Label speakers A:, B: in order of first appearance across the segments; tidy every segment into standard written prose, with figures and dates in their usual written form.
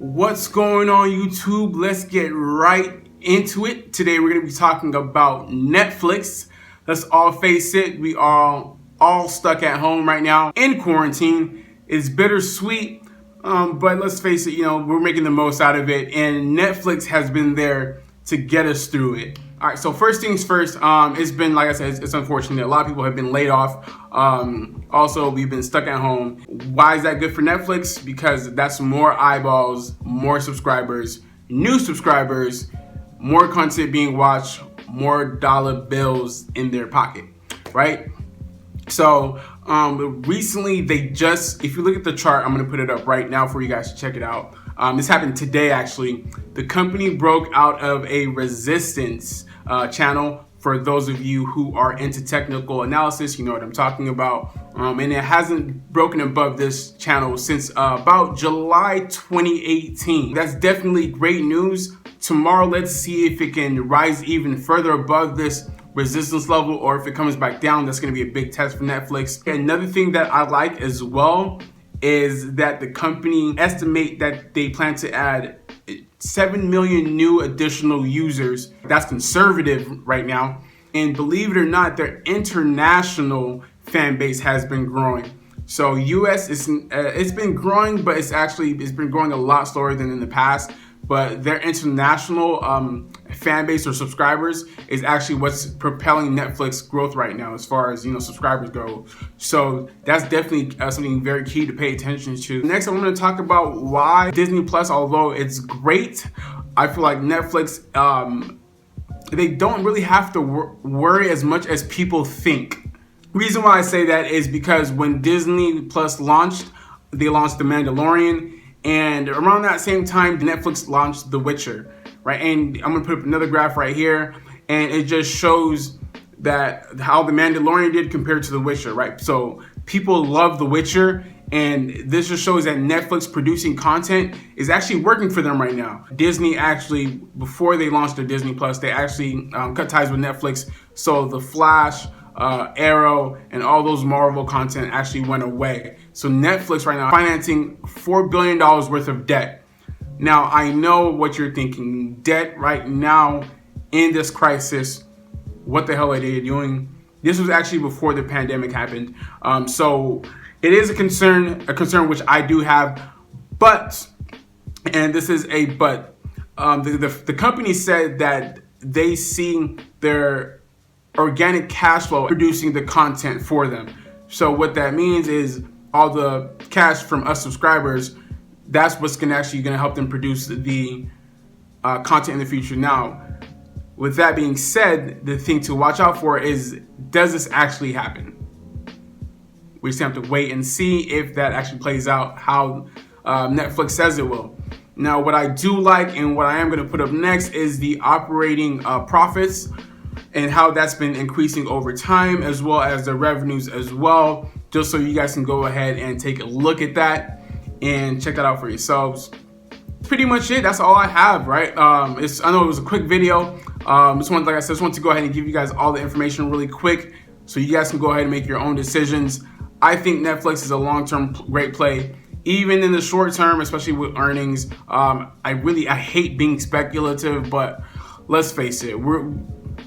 A: What's going on, YouTube? Let's get right into it. Today we're going to be talking about Netflix. Let's all face it, we are all stuck at home right now in quarantine. It's bittersweet, but let's face it, we're making the most out of it, and Netflix has been there to get us through it. All right, so first things first, it's been, like I said, it's unfortunate. A lot of people have been laid off. Also, we've been stuck at home. Why is that good for Netflix? Because that's more eyeballs, more subscribers, new subscribers, more content being watched, more dollar bills in their pocket, right? So recently they just, if you look at the chart, I'm gonna put it up right now for you guys to check it out. This happened today, actually. The company broke out of a resistance channel. For those of you who are into technical analysis, you know what I'm talking about. And it hasn't broken above this channel since about July 2018. That's definitely great news. Tomorrow, let's see if it can rise even further above this resistance level, or if it comes back down. That's going to be a big test for Netflix. Another thing that I like as well is that the company estimate that they plan to add 7 million new additional users. That's conservative right now. And believe it or not, their international fan base has been growing. So US it's been growing, but it's been growing a lot slower than in the past. But their international fan base or subscribers is actually what's propelling Netflix growth right now, as far as subscribers go. So that's definitely something very key to pay attention to. Next, I'm going to talk about why Disney Plus, although it's great, I feel like Netflix, they don't really have to worry as much as people think. Reason why I say that is because when Disney Plus launched, they launched The Mandalorian. And around that same time, Netflix launched The Witcher, right? And I'm gonna put up another graph right here, and it just shows that how The Mandalorian did compared to The Witcher, right? So people love The Witcher, and this just shows that Netflix producing content is actually working for them right now. Disney actually, before they launched their Disney Plus, they actually cut ties with Netflix, so The Flash, Arrow, and all those Marvel content actually went away. So Netflix right now financing $4 billion worth of debt. Now, I know what you're thinking. Debt right now in this crisis, what the hell are they doing? This was actually before the pandemic happened. So it is a concern which I do have, but, and this is a but, the company said that they see their organic cash flow producing the content for them. So what that means is all the cash from us subscribers, that's what's gonna help them produce the content in the future. Now, with that being said, the thing to watch out for is, does this actually happen? We just have to wait and see if that actually plays out how Netflix says it will. Now, what I do like and what I am gonna put up next is the operating profits and how that's been increasing over time, as well as the revenues as well, just so you guys can go ahead and take a look at that and check that out for yourselves. Pretty much it. That's all I have, right? I know it was a quick video. Like I said, just want to go ahead and give you guys all the information really quick so you guys can go ahead and make your own decisions. I think Netflix is a long-term great play. Even in the short term, especially with earnings, I hate being speculative, but let's face it,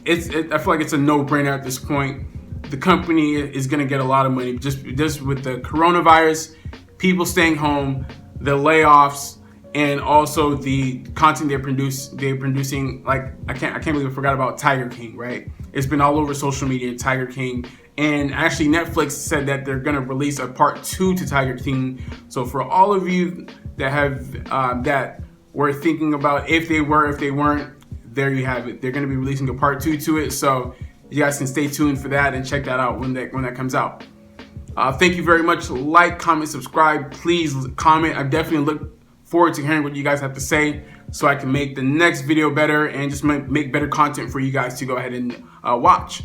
A: I feel like it's a no-brainer at this point. The company is going to get a lot of money just with the coronavirus, people staying home, the layoffs, and also the content they're producing. Like I can't believe I forgot about Tiger King, right? It's been all over social media, Tiger King. And actually Netflix said that they're going to release a part 2 to Tiger King. So for all of you that have that were thinking about if they weren't, there you have it. They're going to be releasing a part 2 to it, so you guys can stay tuned for that and check that out when that comes out. Thank you very much. Like, comment, subscribe. Please comment. I definitely look forward to hearing what you guys have to say, so I can make the next video better and just make better content for you guys to go ahead and watch.